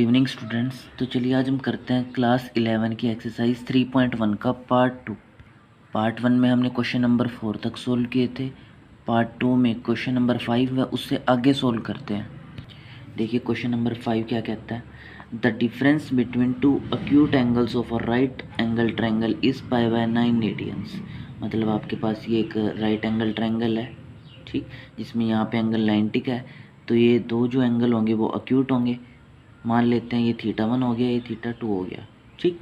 Evening students. तो चलिए आज हम करते हैं क्लास 11 की एक्सरसाइज 3.1 का पार्ट 2। पार्ट 1 में हमने क्वेश्चन नंबर 4 तक सोल्व किए थे। पार्ट 2 में क्वेश्चन नंबर 5 व उससे आगे सोल्व करते हैं। देखिए क्वेश्चन नंबर 5 क्या कहता है। The difference between two acute angles of a right angle triangle is pi by 9 radians. मतलब आपके पास ये एक राइट एंगल ट्रायंगल है, ठीक, जिसमें यहाँ पे एंगल 90 का है। तो ये दो जो एंगल होंगे वो अक्यूट होंगे। मान लेते हैं ये θ1 हो गया, ये θ2 हो गया, ठीक।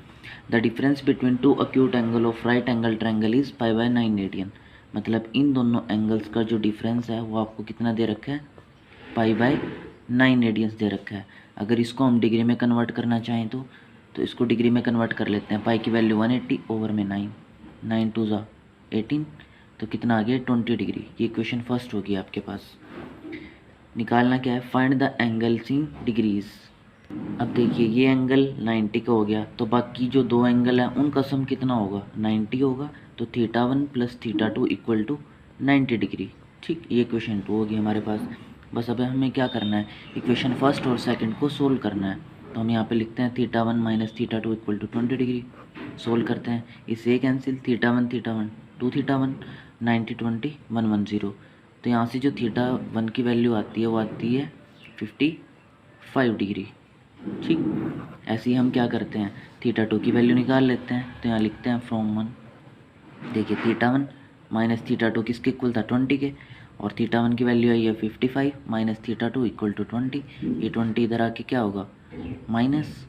The difference between two acute angle of right angle triangle is pi by 9 radian. मतलब इन दोनों एंगल्स का जो डिफरेंस है वो आपको कितना दे रखा है, पाई बाय 9 रेडियंस दे रखा है। अगर इसको हम डिग्री में कन्वर्ट करना चाहें तो इसको डिग्री में कन्वर्ट कर लेते हैं। पाई की वैल्यू 180 ओवर में 9, 9 2 ज़ा 18, तो कितना आ गया 20 डिग्री। ये क्वेश्चन फर्स्ट होगी आपके पास। निकालना क्या है, find the angles in degrees. अब देखिए ये एंगल 90 का हो गया, तो बाकी जो दो एंगल हैं उनका सम कितना होगा, 90 होगा। तो θ1 प्लस θ2 इक्वल टू 90 डिग्री, ठीक। ये क्वेश्चन 2 होगी हमारे पास। बस अब हमें क्या करना है, इक्वेशन फर्स्ट और सेकंड को सोल्व करना है। तो हम यहाँ पे लिखते हैं θ1 minus θ2 equal to 20 degree. Solve करते हैं, इससे कैंसिल, θ1 2 θ1, 90 20 110। तो यहाँ से जो θ1 की वैल्यू आती है वो आती है 55 डिग्री, ठीक। ऐसे ही हम क्या करते हैं, θ2 की वैल्यू निकाल लेते हैं। तो यहाँ लिखते हैं फ्रॉम 1। देखिए θ1 माइनस θ2 किसके इक्वल था, 20 के। और θ1 की वैल्यू आई है 55 माइनस θ2 इक्वल टू 20। ये 20 इधर आके क्या होगा, माइनस,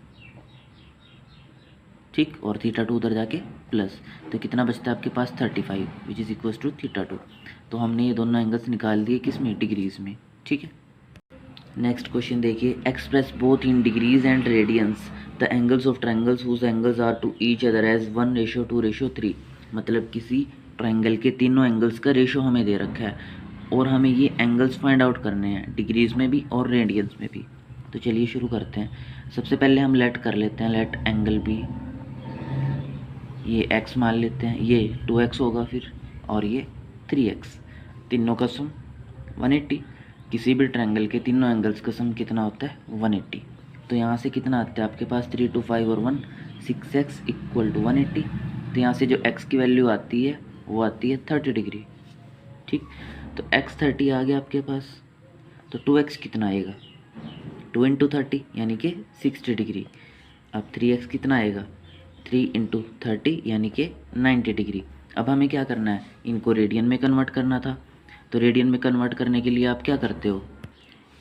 ठीक। और θ2 उधर जाके प्लस। तो कितना बचता है आपके पास, 35 विच इज़ इक्वल टू θ2। तो हमने ये दोनों एंगल्स निकाल दिए किस में, डिग्रीज में, ठीक है। नेक्स्ट क्वेश्चन देखिए, express both in degrees and radians the angles of triangles whose angles are to each other as 1:2:3। मतलब किसी ट्रायंगल के तीनों एंगल्स का रेशो हमें दे रखा है और हमें ये एंगल्स फाइंड आउट करने हैं, डिग्रीज में भी और रेडियंस में भी। तो चलिए शुरू करते हैं। सबसे पहले हम लेट कर लेते हैं, लेट एंगल बी, ये x मान लेते हैं, ये 2x होगा फिर, और ये 3x। तीनों का सम 180। किसी भी ट्रायंगल के तीनों एंगल्स का सम कितना होता है, 180। तो यहाँ से कितना आता है आपके पास, 3 2 5 और 1 6x इक्वल टू 180। तो यहाँ से जो x की वैल्यू आती है वो आती है 30 डिग्री, ठीक। तो x 30 आ गया आपके पास। तो 2x कितना आएगा, 2 इंटू 30 यानी कि 60 डिग्री। अब 3x कितना आएगा, 3 इंटू 30 यानी कि 90 डिग्री। अब हमें क्या करना है, इनको रेडियन में कन्वर्ट करना था। तो रेडियन में कन्वर्ट करने के लिए आप क्या करते हो,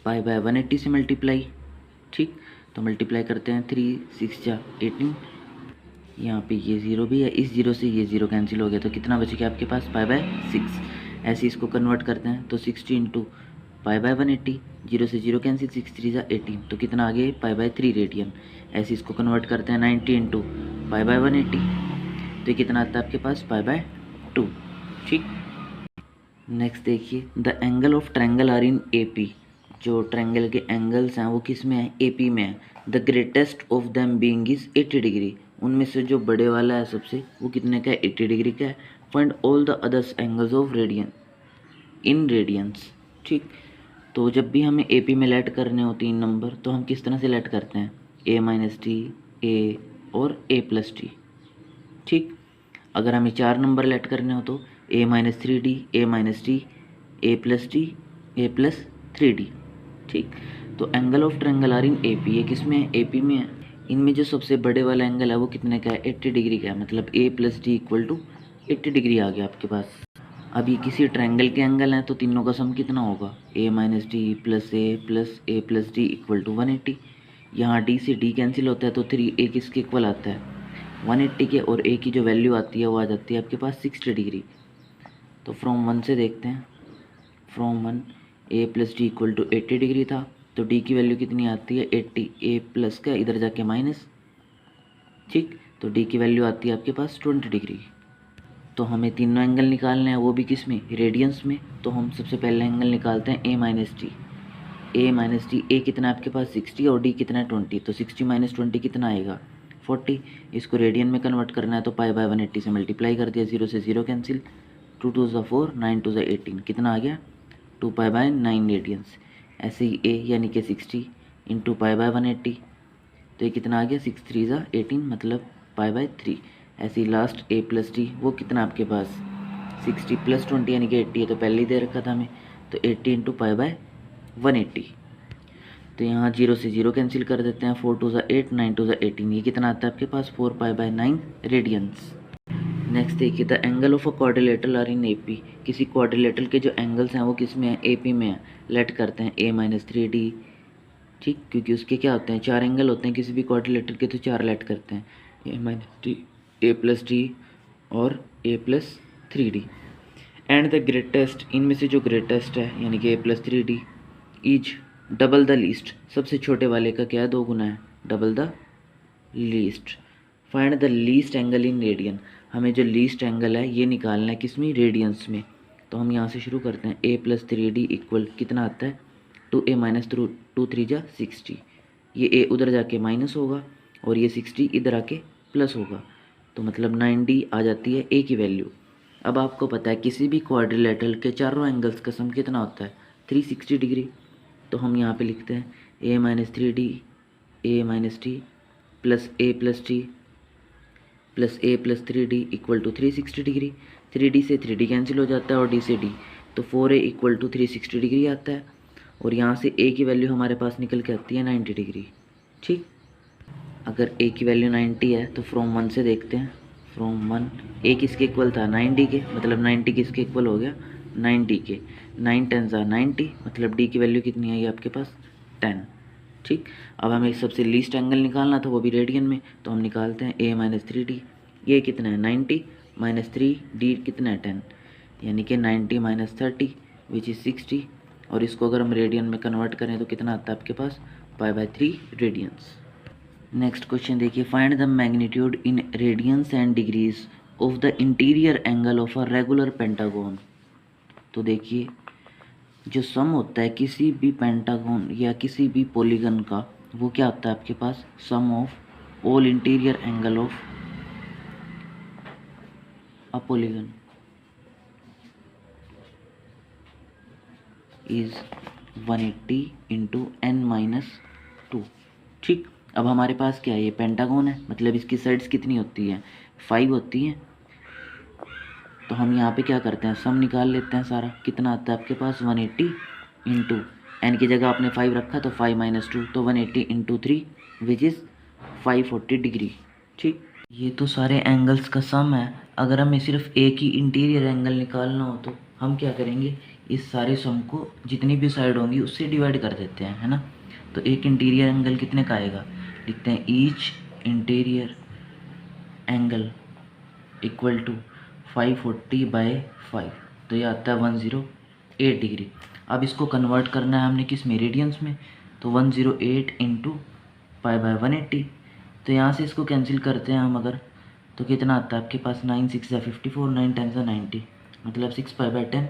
पाई बाय 180 से मल्टीप्लाई, ठीक। तो मल्टीप्लाई करते हैं, 3 6 जा 18। यहाँ पे ये 0 भी है, इस 0 से ये 0 कैंसिल हो गया। तो कितना बच गया आपके पास, पाई बाय 6। ऐसे इसको कन्वर्ट करते हैं, तो 60 इंटू पाई बाय 180, 0 से 0 कैंसिल, 6 3 जा 18। तो कितना आ गया, पाई बाय 3 रेडियन। ऐसे इसको कन्वर्ट करते हैं, 90 इंटू पाई बाय 180। तो ये कितना आता है आपके पास, पाई बाय 2, ठीक। नेक्स्ट देखिए, the angle of triangle are in AP। जो ट्रायंगल के एंगल्स हैं वो किस में है, AP में है। The greatest of them being is 80 degree. उनमें से जो बड़े वाला है सबसे, वो कितने का है, 80 डिग्री का है। Find all the others angles of radian in radiance, ठीक। तो जब भी हमें AP में लेट करने हो 3 नंबर, तो हम किस तरह से लेट करते हैं, A माइनस टी, A और A प्लस टी, ठीक। अगर हमें 4 नंबर लेट करने हो तो A minus 3D, A minus t, A plus t, A plus 3D, ठीक। तो angle of triangle are in AP, ये किस में है, AP में है। इनमें जो सबसे बड़े वाला एंगल है वो कितने का है, 80 डिग्री का है। मतलब A plus D equal to 80 degree आ गया आपके पास। अब ये किसी ट्रायंगल के एंगल हैं, तो तीनों का सम कितना होगा, A minus d plus A plus D equal to 180। यहाँ D से D कैंसिल होता है, तो 3A किसके इक्वल आता है, 180 के। और A की जो वैल्यू आती है वो आ जाती है आपके पास 60 डिग्री। तो फ्रॉम 1 से देखते हैं, from 1 A plus D equal to 80 degree था, तो D की वैल्यू कितनी आती है, 80, A प्लस का इधर जाके माइनस, ठीक। तो D की वैल्यू आती है आपके पास 20 डिग्री। तो हमें तीनों एंगल निकालने हैं, वो भी किस में, रेडियंस में। तो हम सबसे पहले एंगल निकालते हैं A minus t. A minus t, A कितना है आपके पास 60 और D कितना है 20। तो 60 माइनस 20 कितना आएगा, 40। इसको रेडियन में कन्वर्ट करना है, तो पाई बाय 180 से मल्टीप्लाई कर दिया, 0 से 0 कैंसिल, 2 2 ज़ा 4, 9 2 ज़ा 18। कितना आ गया, 2 पाई बाय 9 रेडियंस। ऐसे ही A यानी कि 60 इंटू पाई बाय 180, तो ये कितना आ गया 6 3 ज़ा 18 मतलब π/3। ऐसे ही लास्ट a प्लस डी वो कितना आपके पास 60 + 20 यानी कि 80 है, तो पहले ही दे रखा था हमें, तो 80 इंटू π/180। तो यहाँ 0 से 0 कैंसिल कर देते हैं, 4 2 ज़ा 8 9 2 ज़ा 18, ये कितना आता है आपके पास 4π/9 रेडियंस। नेक्स्ट देखिए, the angle of a quadrilateral are in AP। किसी क्वाड्रिलेटरल के जो एंगल्स हैं वो किस में है, AP में है। लेट करते हैं a-3d, ठीक, क्योंकि उसके क्या होते हैं, 4 एंगल होते हैं किसी भी क्वाड्रिलेटरल के, तो 4 लेट करते हैं, a-d, a+d और a+3d। एंड द ग्रेटेस्ट, इनमें से जो ग्रेटेस्ट है यानी कि a+3d is double the least, सबसे छोटे वाले का क्या है 2 गुना है, double the least. Find the least angle in radian, हमें जो लीस्ट एंगल है ये निकालना है किस में, रेडियंस में। तो हम यहाँ से शुरू करते हैं, a+3d इक्वल कितना आता है 2a - 2 3 × 60, ये a उधर जाके माइनस होगा और ये 60 इधर आके प्लस होगा, तो मतलब 9d आ जाती है a की वैल्यू। अब आपको पता है किसी भी क्वाड्रिलेटरल के चारों एंगल्स का सम कितना होता है 360 डिग्री, तो हम यहाँ पे लिखते हैं a-3d a-t plus a+t plus a+3d equal to 360 degree. 3d से 3d कैंसिल हो जाता है और d से d, तो 4a इक्वल टू 360 डिग्री आता है, और यहाँ से a की वैल्यू हमारे पास निकल के आती है 90 डिग्री। ठीक, अगर a की वैल्यू 90 है तो फ्रॉम 1 से देखते हैं, फ्रॉम 1 a किसके इक्वल था 9d के, मतलब 90 किसके इक्वल हो गया 9d के, 9 10 ज़ा 90, मतलब d की वैल्यू कितनी आई आपके पास 10। ठीक, अब हमें सबसे लीस्ट एंगल निकालना था वो भी रेडियन में, तो हम निकालते हैं a-3d, ये कितना है 90 - 3d कितना है 10, यानी कि 90 - 30 विच इज़ 60, और इसको अगर हम रेडियन में कन्वर्ट करें तो कितना आता है आपके पास π/3 रेडियंस। नेक्स्ट क्वेश्चन देखिए, find the magnitude in radiance and degrees of the interior angle of a regular pentagon. तो देखिए, जो सम होता है किसी भी पेंटागन या किसी भी पॉलीगन का, वो क्या होता है आपके पास, sum of all interior angle of a polygon is 180 into n-2। ठीक, अब हमारे पास क्या है, ये पेंटागन है, मतलब इसकी साइड्स कितनी होती हैं 5 होती हैं, तो हम यहाँ पे क्या करते हैं, सम निकाल लेते हैं सारा, कितना आता है आपके पास 180 इंटू एन की जगह आपने 5 रखा तो 5 - 2, तो 180 इंटू 3 विच इज़ 540 डिग्री। ठीक, ये तो सारे एंगल्स का सम है। अगर हमें सिर्फ एक ही इंटीरियर एंगल निकालना हो तो हम क्या करेंगे, इस सारे सम को जितनी भी साइड होंगी उससे डिवाइड कर देते हैं, है ना। तो एक इंटीरियर एंगल कितने का आएगा, लिखते हैं each interior angle equal to 540/5, तो ये आता है 108 डिग्री। अब इसको कन्वर्ट करना है हमने किस में, रेडियंस में, तो 108 इंटू π/180, तो यहाँ से इसको कैंसिल करते हैं हम अगर, तो कितना आता है आपके पास 9 6 ज़ा 54 9 10 ज़ा 90, मतलब 6π/10।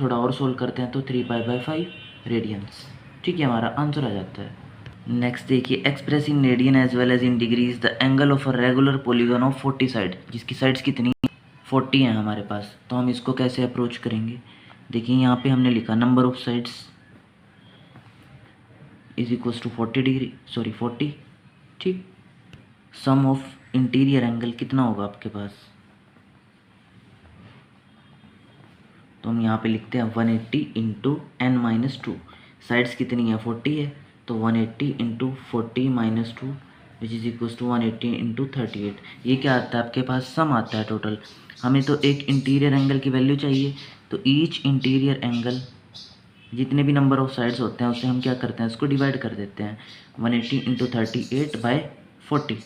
थोड़ा और सोल्व करते हैं तो 3π/5 रेडियंस। ठीक है, हमारा आंसर आ जाता है। नेक्स्ट देखिए, express in radian as well as in degrees the angle of a regular polygon of 40 side, जिसकी साइड्स कितनी 40 हैं हमारे पास, तो हम इसको कैसे अप्रोच करेंगे। देखिए यहाँ पे हमने लिखा number of sides is equals to 40 degree, sorry 40। ठीक, सम ऑफ इंटीरियर एंगल कितना होगा आपके पास, तो हम यहाँ पे लिखते हैं 180 इंटू n-2, साइड्स कितनी है 40 है, तो 180 into 40 - 2 which is equals to 180 into 38। ये क्या आता है आपके पास, सम आता है टोटल। हमें तो एक इंटीरियर एंगल की वैल्यू चाहिए, तो ईच इंटीरियर एंगल जितने भी नंबर ऑफ साइड्स होते हैं उससे हम क्या करते हैं, इसको डिवाइड कर देते हैं, 180 इंटू 38/40।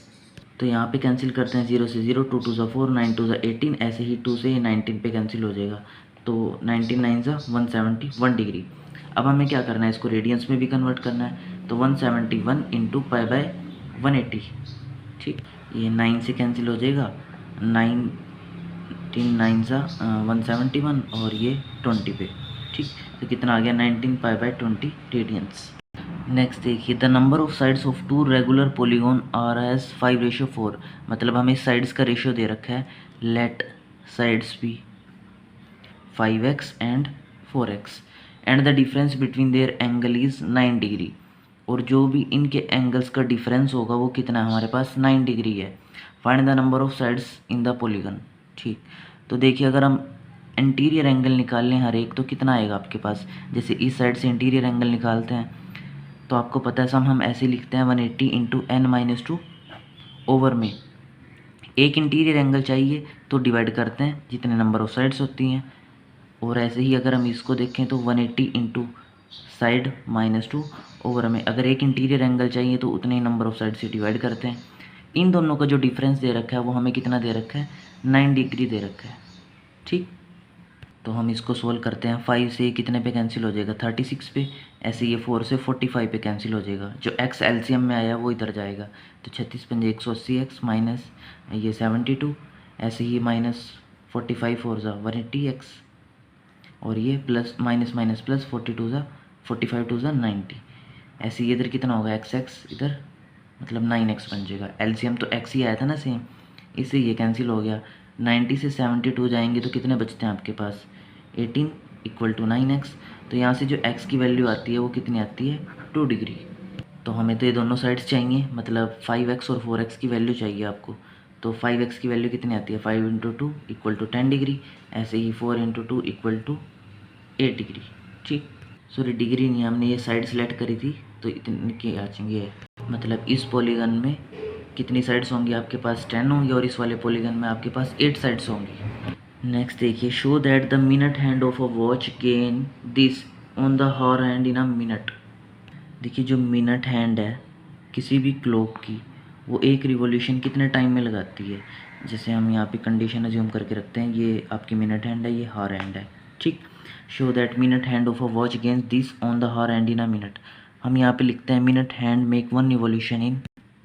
तो यहाँ पे कैंसिल करते हैं 0 से 0, 2 2 ज़ा 4 9 2 ज़ा 18, ऐसे ही 2 से 19 पे कैंसिल हो जाएगा, तो 19 9 ज़ा 171 डिग्री। अब हमें क्या करना है, इसको रेडियंस में भी कन्वर्ट करना है, तो 171 इंटू π/180। ठीक, ये 9 से कैंसिल हो जाएगा, 19 9 ज़ा 171 और ये 20 पे। ठीक, तो कितना आ गया 19π/20 रेडियंस। नेक्स्ट देखिए, the number of sides of two regular polygon are as 5:4, मतलब हमें साइड्स का रेशियो दे रखा है, let sides be 5x and 4x and the difference between their angle is 9 degree. और जो भी इनके एंगल्स का डिफरेंस होगा वो कितना है हमारे पास 9 डिग्री है। Find the number of sides in the polygon. ठीक, तो देखिए अगर हम इंटीरियर एंगल निकाल लें हर एक तो कितना आएगा आपके पास। जैसे इस साइड से इंटीरियर एंगल निकालते हैं तो आपको पता है हम ऐसे लिखते हैं 180 इंटू n-2 ओवर में एक इंटीरियर एंगल चाहिए तो डिवाइड करते हैं जितने नंबर ऑफ साइड्स होती हैं। और ऐसे ही अगर हम इसको देखें तो 180 इंटू साइड -2 ओवर में अगर एक इंटीरियर एंगल चाहिए तो उतने ही नंबर ऑफ साइड से डिवाइड करते हैं। इन दोनों का जो डिफरेंस दे रखा है वो हमें कितना दे रखा है 9 डिग्री दे रखा है। ठीक, तो हम इसको सोल्व करते हैं। 5 से कितने पे कैंसिल हो जाएगा 36 पे। ऐसे ये 4 से 45 पे कैंसिल हो जाएगा। जो x एलसीएम में आया वो इधर जाएगा तो 36 पंजे 180x माइनस ये 72 ऐसे ही माइनस 45 4 ज़ा 180x और ये प्लस माइनस माइनस प्लस 42 ज़ा 45 2 ज़ा 90। ऐसे ही इधर कितना होगा x इधर मतलब 9x बन जाएगा। एलसीएम तो x ही आया था ना सेम, इससे ये कैंसिल हो गया। 90 से 72 जाएंगे तो कितने बचते हैं आपके पास 18 इक्वल टू 9x। तो यहाँ से जो x की वैल्यू आती है वो कितनी आती है 2 डिग्री। तो हमें तो ये दोनों साइड्स चाहिए मतलब 5x और 4x की वैल्यू चाहिए आपको। तो 5x की वैल्यू कितनी आती है 5 इंटू 2 इक्वल टू 10 डिग्री। ऐसे ही 4 इंटू 2 इक्वल टू 8 डिग्री। ठीक, सॉरी डिग्री नहीं, हमने ये साइड सेलेक्ट करी थी तो इतनी की आ जाएंगे। मतलब इस पॉलीगन में कितनी साइड्स होंगी आपके पास 10 होंगी और इस वाले पॉलीगन में आपके पास 8 साइड्स होंगी। नेक्स्ट देखिए, show that the minute hand of a watch gain this on the hour hand in a minute. देखिए जो मिनट हैंड है किसी भी क्लॉक की वो एक रिवॉल्यूशन कितने टाइम में लगाती है। जैसे हम यहाँ पे कंडीशन अज्यूम करके रखते हैं ये आपकी मिनट हैंड है ये हॉर हैंड है। ठीक, show that minute hand of a watch gains this on the hour hand in a minute. हम यहाँ पे लिखते हैं minute hand make 1 revolution in.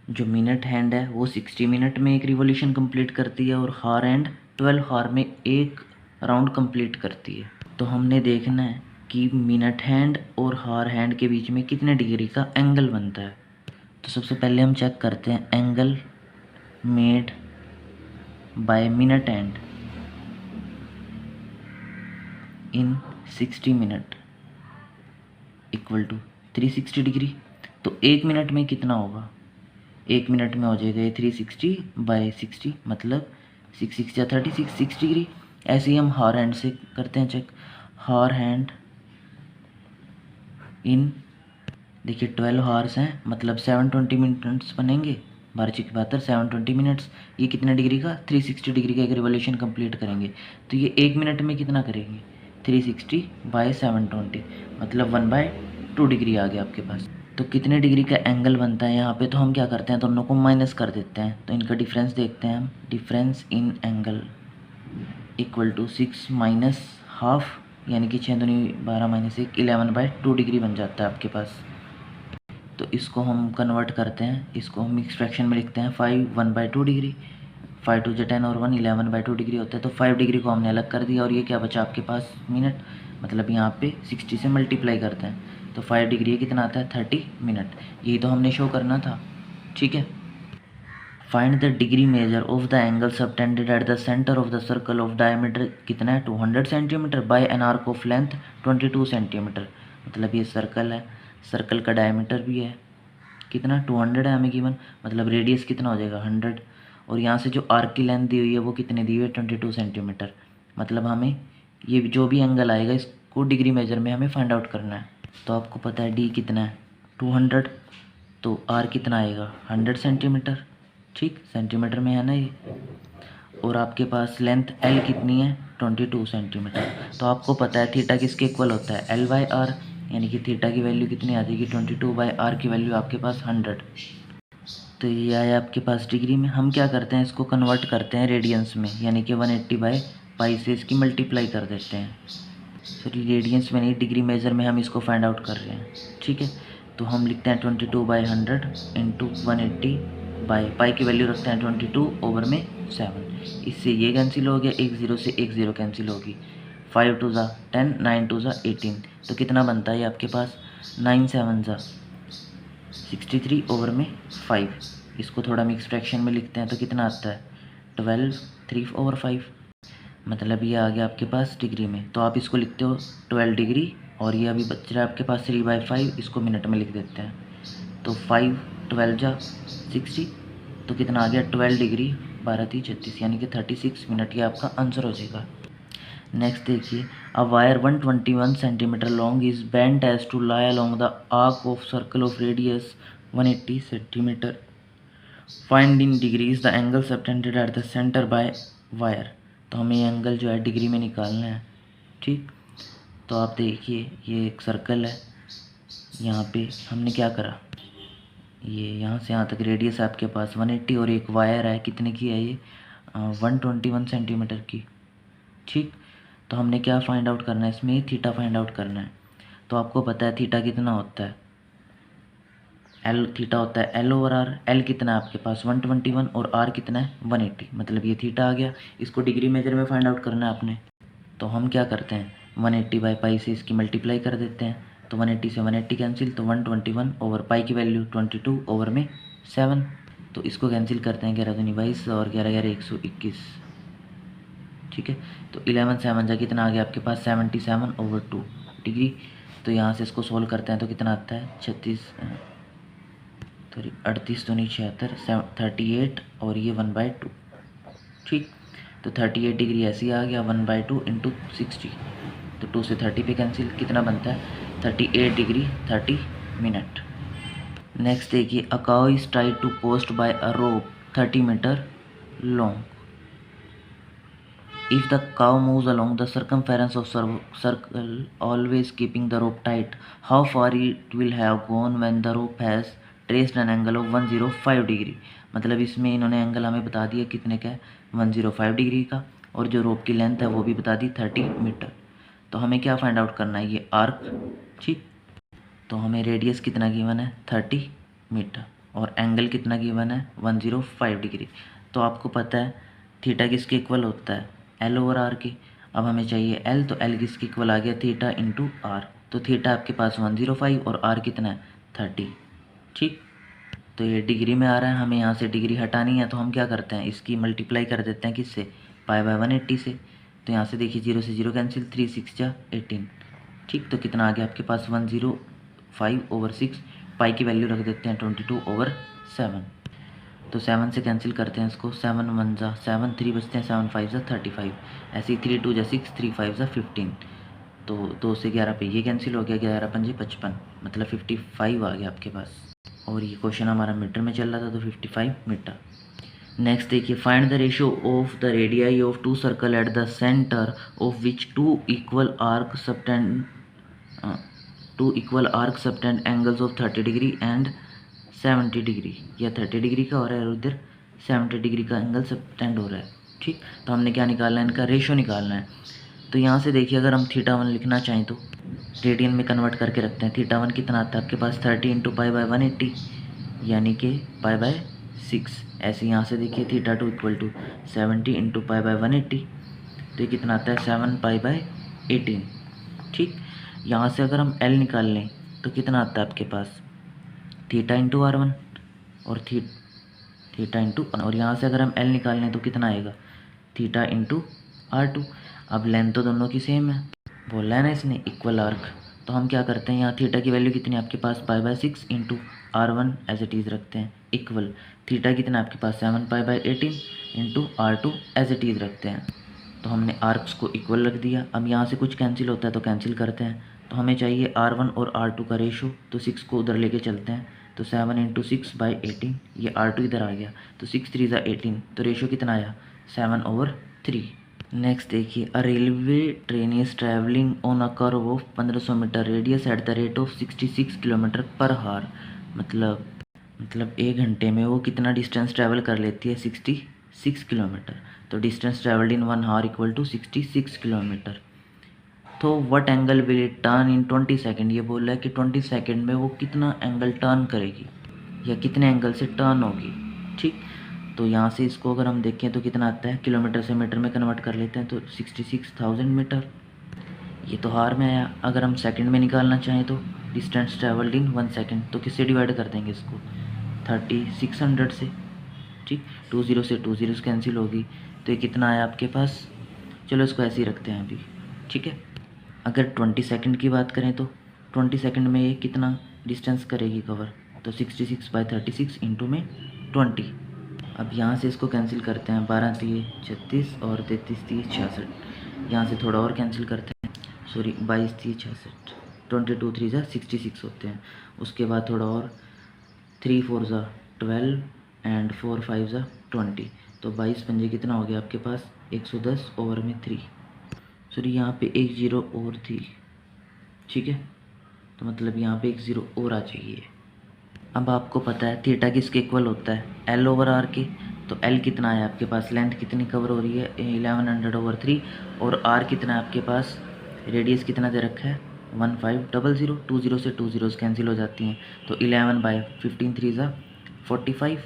जो मिनट हैंड है वो 60 मिनट में एक रिवॉल्यूशन कंप्लीट करती है और हॉर हैंड 12 हॉर में एक राउंड कंप्लीट करती है। तो हमने देखना है कि मिनट हैंड और हॉर हैंड के बीच में कितने डिग्री का एंगल बनता है। तो सबसे पहले हम चेक करते हैं angle made by minute hand in 60 minute equal to 360 degree. तो एक मिनट में कितना होगा, एक मिनट में हो जाएगा ये 360 बाय 60 मतलब 6 6 या 36 6 डिग्री। ऐसे ही हम हॉर हैंड से करते हैं चेक। हॉर हैंड इन देखिए 12 हॉर्स हैं मतलब 720 मिनट्स बनेंगे। 12×72 720 मिनट्स। ये कितने डिग्री का 360 डिग्री का एक रिवॉल्यूशन कंप्लीट करेंगे। तो ये एक मिनट में कितना करेंगे 360 बाय 720 मतलब 1/2 डिग्री आ गया आपके पास। तो कितने डिग्री का एंगल बनता है यहाँ पे, तो हम क्या करते हैं दोनों को माइनस कर देते हैं। तो इनका डिफरेंस देखते हैं हम। Difference in angle equal to 6 minus half यानी कि 6 दूनी 12 माइनस 1 11/2 डिग्री बन जाता है आपके पास। तो इसको हम कन्वर्ट करते हैं, इसको हम मिक्स फ्रैक्शन में लिखते हैं 5 1/2 डिग्री। 5 2 10 और 1 11/2 डिग्री होता है। तो 5 डिग्री को हमने अलग कर दिया और ये क्या बचा आपके पास मिनट। मतलब यहाँ पे 60 से मल्टीप्लाई करते हैं तो 5 डिग्री कितना आता है 30 मिनट। यही तो हमने शो करना था। ठीक है, find the degree measure of the angle subtended at the centre of the circle of diameter कितना है 200 centimetre bye an arc of length 22 centimetre. मतलब ये सर्कल है, सर्कल का डायमीटर भी है कितना 200 है हमें गिवन, मतलब रेडियस कितना हो जाएगा 100 और यहाँ से जो आर्क की लेंथ दी हुई है वो कितनी दी हुई है 22 सेंटीमीटर। मतलब हमें ये जो भी एंगल आएगा इसको डिग्री मेजर में हमें फाइंड आउट करना है। तो आपको पता है डी कितना है 200 तो आर कितना आएगा 100 सेंटीमीटर। ठीक, सेंटीमीटर में है ना ये। और आपके पास लेंथ एल कितनी है 22 सेंटीमीटर। तो आपको पता है थीटा किसके इक्वल होता है L/R यानी कि थीटा की वैल्यू कितनी आ जाएगी 22/R की वैल्यू आपके पास 100। तो ये आया आपके पास डिग्री में। हम क्या करते हैं इसको कन्वर्ट करते हैं रेडियंस में यानी कि 180/π से इसकी मल्टीप्लाई कर देते हैं। सॉरी रेडियंस में नहीं डिग्री मेजर में हम इसको फाइंड आउट कर रहे हैं। ठीक है, तो हम लिखते हैं 22/100 इंटू 180/π की वैल्यू रखते हैं 22 ओवर में 7। इससे ये कैंसिल हो गया, एक ज़ीरो से एक ज़ीरो कैंसिल होगी। 5 2 ज़ा 10 9 2 ज़ा 18 तो कितना बनता है आपके पास 9 7 ज़ा 63 ओवर में 5। इसको थोड़ा मिक्स फ्रैक्शन में लिखते हैं तो कितना आता है 12 3 ओवर 5। मतलब ये आ गया आपके पास डिग्री में। तो आप इसको लिखते हो 12 डिग्री और ये अभी बच रहा है आपके पास 3/5। इसको मिनट में लिख देते हैं तो 5 12 जा 60, तो कितना आ गया 12 डिग्री 12 3 36, यानी कि 36 मिनट। ये आपका आंसर हो जाएगा। नेक्स्ट देखिए, a wire 121 centimetre long is bent as to lie along the arc of circle of radius 180 centimetre. Find in degrees the angle subtended at the centre by wire. तो हमें ये angle जो है degree में निकालना है। ठीक, तो आप देखिए ये एक सर्कल है, यहाँ पे हमने क्या करा, ये यहाँ से यहाँ तक रेडियस है आपके पास 180 और एक वायर है, कितने की है ये 121 सेंटीमीटर की। ठीक, तो हमने क्या फाइंड आउट करना है, इसमें थीटा फाइंड आउट करना है। तो आपको पता है थीटा कितना होता है, एल थीटा होता है एल ओवर आर। एल कितना है आपके पास 121 और आर कितना है 180, मतलब ये थीटा आ गया। इसको डिग्री मेजर में फाइंड आउट करना है आपने। तो हम क्या करते हैं 180 बाई पाई से इसकी मल्टीप्लाई कर देते हैं, तो 180 से 180 कैंसिल, तो 121 ओवर पाई की वैल्यू 22 ओवर में 7, तो इसको कैंसिल करते हैं 11 दूनी 22 और 11 11 121। ठीक है, तो 11 7 जा कितना आ गया आपके पास 77 ओवर 2 डिग्री। तो यहाँ से इसको सोल्व करते हैं तो कितना आता है 36 तो 38 तो नहीं 76 38 और ये 1/2। ठीक, तो 38 डिग्री ऐसे ही आ गया 1/2 इंटू 60, तो 2 से 30 पे कैंसिल, कितना बनता है 38 डिग्री 30 मिनट। नेक्स्ट देखिए, a cow is tied to post by a rope 30 metre long. If the cow moves along the circumference of circle, always keeping the rope tight, how far it will have gone when the rope has traced an angle of 105 degree. मतलब इसमें इन्होंने angle हमें बता दिया कितने का है 105 degree का, और जो रोप की लेंथ है वो भी बता दी 30 मीटर। तो हमें क्या फाइंड आउट करना है, ये आर्क। ठीक, तो हमें रेडियस कितना गिवन है 30 मीटर और एंगल कितना गिवन है 105 डिग्री। तो आपको पता है थीटा किसके इक्वल होता है एल ओवर आर के। अब हमें चाहिए एल, तो एल किसके इक्वल आ गया थीटा इंटू आर। तो थीटा आपके पास 105 और आर कितना है 30। ठीक, तो ये डिग्री में आ रहा है, हमें यहाँ से डिग्री हटानी है, तो हम क्या करते हैं इसकी मल्टीप्लाई कर देते हैं किससे पाई बाय 180 से। तो यहाँ से देखिए 0 से 0 कैंसिल, 3 6 जा 18। ठीक, तो कितना आ गया आपके पास 105 ओवर 6, पाई की वैल्यू रख देते हैं 22 ओवर 7। तो 7 से कैंसिल करते हैं इसको, 7 1 जा 7, 3 बचते हैं, 7 5 जा 35, ऐसे ही 3 2 जा 6, 3 5 जा 15। तो 2 से 11 पे ये कैंसिल हो गया, 11 5 55, मतलब 55 आ गया आपके पास। और ये क्वेश्चन हमारा मीटर में चल रहा था, तो 55 मीटर। नेक्स्ट देखिए, find the ratio of the radii of 2 circle eight the centre of which 2 equal arc subtend angles of 30 degree and 70 degree. या 30 डिग्री का हो रहा है और उधर 70 डिग्री का एंगल सबटेंड हो रहा है। ठीक, तो हमने क्या निकालना है, इनका रेशो निकालना है। तो यहाँ से देखिए अगर हम थीटा 1 लिखना चाहें तो रेडियन में कन्वर्ट करके रखते हैं। थीटा 1 कितना आता है आपके पास 30 इंटू पाई बाय 180, यानी कि पाई बाय 6। ऐसे यहाँ से देखिए theta 2 equal to 70 into pi by 180, तो ये कितना आता है 7 पाई बाय 18। ठीक, यहाँ से अगर हम एल निकाल लें तो कितना आता है आपके पास थीटा इंटू R1 और थीटा इंटू, और यहाँ से अगर हम एल निकाल लें तो कितना आएगा थीटा इंटू R2। अब लेंथ तो दोनों की सेम है, बोला है ना इसने इक्वल आर्क। तो हम क्या करते हैं, यहाँ थीटा की वैल्यू कितनी है आपके पास pi by 6 into R1 as it is रखते हैं इक्वल, थीटा कितना है आपके पास 7 pi by 18 into R2 as it is रखते हैं। तो हमने आर्क्स को इक्वल रख दिया। अब यहाँ से कुछ कैंसिल होता है तो कैंसिल करते हैं। तो हमें चाहिए R1 और R2 का रेशो, तो 6 को उधर लेके चलते हैं, तो 7 इंटू 6 बाई 18, ये R2 इधर आ गया, तो 6 3 ज़ा 18, तो रेशो कितना आया 7 ओवर 3। नेक्स्ट देखिए, a railway train is travelling on a curve of 1500 metre radius at the rate of 66 kilometre per hour. मतलब 1 घंटे में वो कितना डिस्टेंस ट्रैवल कर लेती है 66 किलोमीटर। तो distance travelled in 1 hour equal to 66 kilometre. तो what angle will it turn in 20 second. ये बोल रहा है कि 20 सेकेंड में वो कितना एंगल टर्न करेगी या कितने एंगल से टर्न होगी। ठीक, तो यहाँ से इसको अगर हम देखें तो कितना आता है, किलोमीटर से मीटर में कन्वर्ट कर लेते हैं, तो 66,000 मीटर। ये तो हार में आया। अगर हम सेकंड में निकालना चाहें तो डिस्टेंस ट्रैवल्ड इन 1 सेकेंड, तो किससे डिवाइड कर देंगे इसको 3600 से। ठीक, 2 0 से 2 0 कैंसिल होगी, तो ये कितना आया आपके पास, चलो इसको ऐसे ही रखते हैं अभी। ठीक है, अगर 20 सेकंड की बात करें तो 20 सेकंड में ये कितना डिस्टेंस करेगी कवर, तो 66/36 इंटू में 20। अब यहाँ से इसको कैंसिल करते हैं, 12 3 36 और 33 3 66। यहाँ से थोड़ा और कैंसिल करते हैं, सॉरी 22 3 66, 22 3 जा 66 होते हैं। उसके बाद थोड़ा और 3 4 जा 12 एंड 4 5 जा 20। तो 22 पंजे कितना हो गया आपके पास 110 ओवर में 3। सॉरी यहाँ पे एक ज़ीरो और थी, ठीक है, तो मतलब यहाँ पे एक ज़ीरो और आ चाहिए। अब आपको पता है थीटा किसके इक्वल होता है, एल ओवर आर के। तो एल कितना है आपके पास, लेंथ कितनी कवर हो रही है 1100/3, और आर कितना है आपके पास, रेडियस कितना दे रखा है 1500। 20 से 2 ज़ीरोज़ कैंसिल हो जाती हैं, तो 11/15 3 ज़ा 45।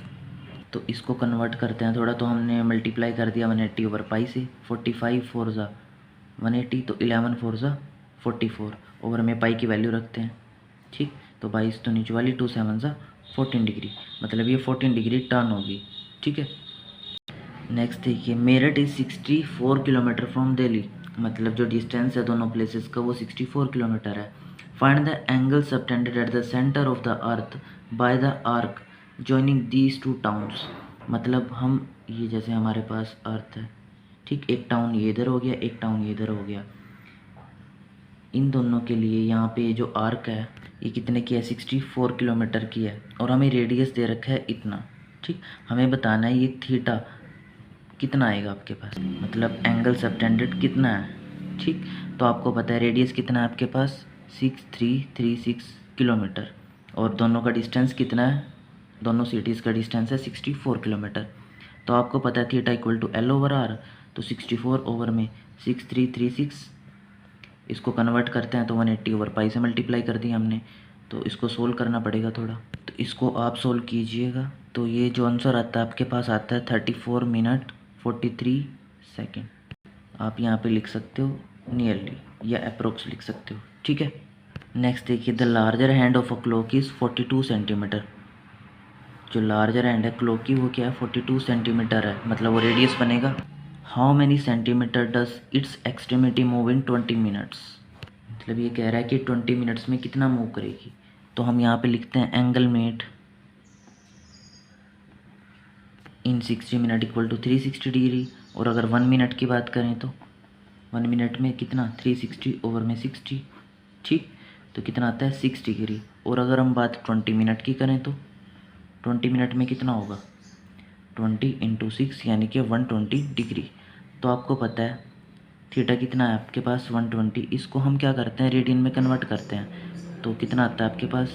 तो इसको कन्वर्ट करते हैं थोड़ा, तो हमने मल्टीप्लाई कर दिया 180/पाई से, 45 4 ज़ा 180, तो 11 4 ज़ा 44 ओवर में पाई की वैल्यू रखते हैं, ठीक। तो 22 तो नीचे वाली 2 7 ज़ा 14 डिग्री, मतलब ये 14 डिग्री टर्न होगी, ठीक है। नेक्स्ट देखिए, Meerut is 64 kilometre from Delhi, मतलब जो डिस्टेंस है दोनों प्लेसेस का वो 64 किलोमीटर है। Find the angle subtended at the centre of the earth by the arc joining these two towns. मतलब हम ये जैसे हमारे पास अर्थ है, ठीक, एक टाउन ये इधर हो गया, एक टाउन ये इधर हो गया, इन दोनों के लिए यहाँ पे जो आर्क है ये कितने की है 64 किलोमीटर की है, और हमें रेडियस दे रखा है इतना, ठीक। हमें बताना है ये थीटा कितना आएगा आपके पास, मतलब एंगल सबटेंडेड कितना है, ठीक। तो आपको पता है रेडियस कितना है आपके पास 6336 किलोमीटर, और दोनों का डिस्टेंस कितना है, दोनों सिटीज़ का डिस्टेंस है 64 किलोमीटर। तो आपको पता है theta equal to l over r, तो 64 ओवर में 6336, इसको कन्वर्ट करते हैं तो 180/पाई से मल्टीप्लाई कर दिया हमने। तो इसको सोल्व करना पड़ेगा थोड़ा, तो इसको आप सोल्व कीजिएगा। तो ये जो आंसर आता है आपके पास आता है 34 मिनट 43 सेकेंड। आप यहाँ पे लिख सकते हो नियरली या अप्रोक्स लिख सकते हो, ठीक है। नेक्स्ट देखिए, the larger hand of a clock is 42 centimetre. जो लार्जर हैंड है क्लॉक की वो क्या है 42 सेंटीमीटर है, मतलब वो रेडियस बनेगा। How many centimetre does it's extremity move in 20 minutes. मतलब ये कह रहा है कि 20 मिनट्स में कितना मूव करेगी। तो हम यहाँ पे लिखते हैं angle made in 60 minute equal to 360 degree, और अगर 1 मिनट की बात करें तो 1 मिनट में कितना 360 ओवर में 60, ठीक। तो कितना आता है 6 डिग्री। और अगर हम बात 20 मिनट की करें तो 20 मिनट में कितना होगा 20 × 6 यानी कि 120 डिग्री। तो आपको पता है थीटा कितना है आपके पास 120, इसको हम क्या करते हैं रेडियन में कन्वर्ट करते हैं। तो कितना आता है आपके पास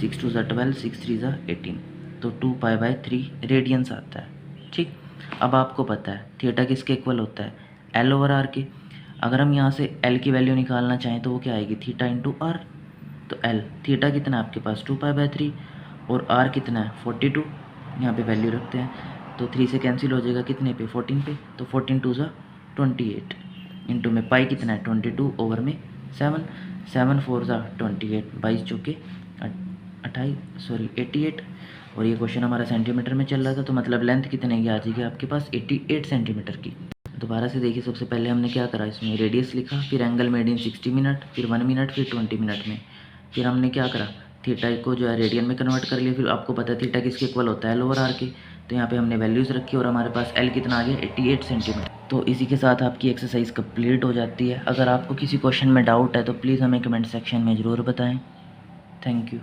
6 2 ज़ा 12, 6 3 ज़ा 18, तो 2π/3 रेडियंस आता है, ठीक। अब आपको पता है थीटा किसके इक्वल होता है एल ओवर आर के। अगर हम यहाँ से एल की वैल्यू निकालना चाहें तो वो क्या आएगी थीटा इंटू आर। तो एल थीटा कितना है आपके पास 2π/3, और आर कितना है 42, यहाँ पे वैल्यू रखते हैं। तो 3 से कैंसिल हो जाएगा कितने पे 14 पे, तो 14 2 ज़ा 28 इंटू में पाई कितना है 22 ओवर में 7, 7 4 ज़ा 28, 22 चौके 88। और ये क्वेश्चन हमारा सेंटीमीटर में चल रहा था, तो मतलब लेंथ कितने की आ जाएगी आपके पास 88 सेंटीमीटर की। दोबारा से देखिए, सबसे पहले हमने क्या करा, इसमें रेडियस लिखा, फिर एंगल मेड इन 60 मिनट, फिर 1 मिनट, फिर 20 मिनट में, फिर हमने क्या करा थीटा को जो है रेडियन में कन्वर्ट कर लिया। फिर आपको पता है थीटा किसके इक्वल होता है एल ओवर आर के। तो यहाँ पे हमने वैल्यूज़ रखी और हमारे पास एल कितना आ गया 88 सेंटीमीटर। तो इसी के साथ आपकी एक्सरसाइज कंप्लीट हो जाती है। अगर आपको किसी क्वेश्चन में डाउट है तो प्लीज़ हमें कमेंट सेक्शन में ज़रूर बताएं। Thank you.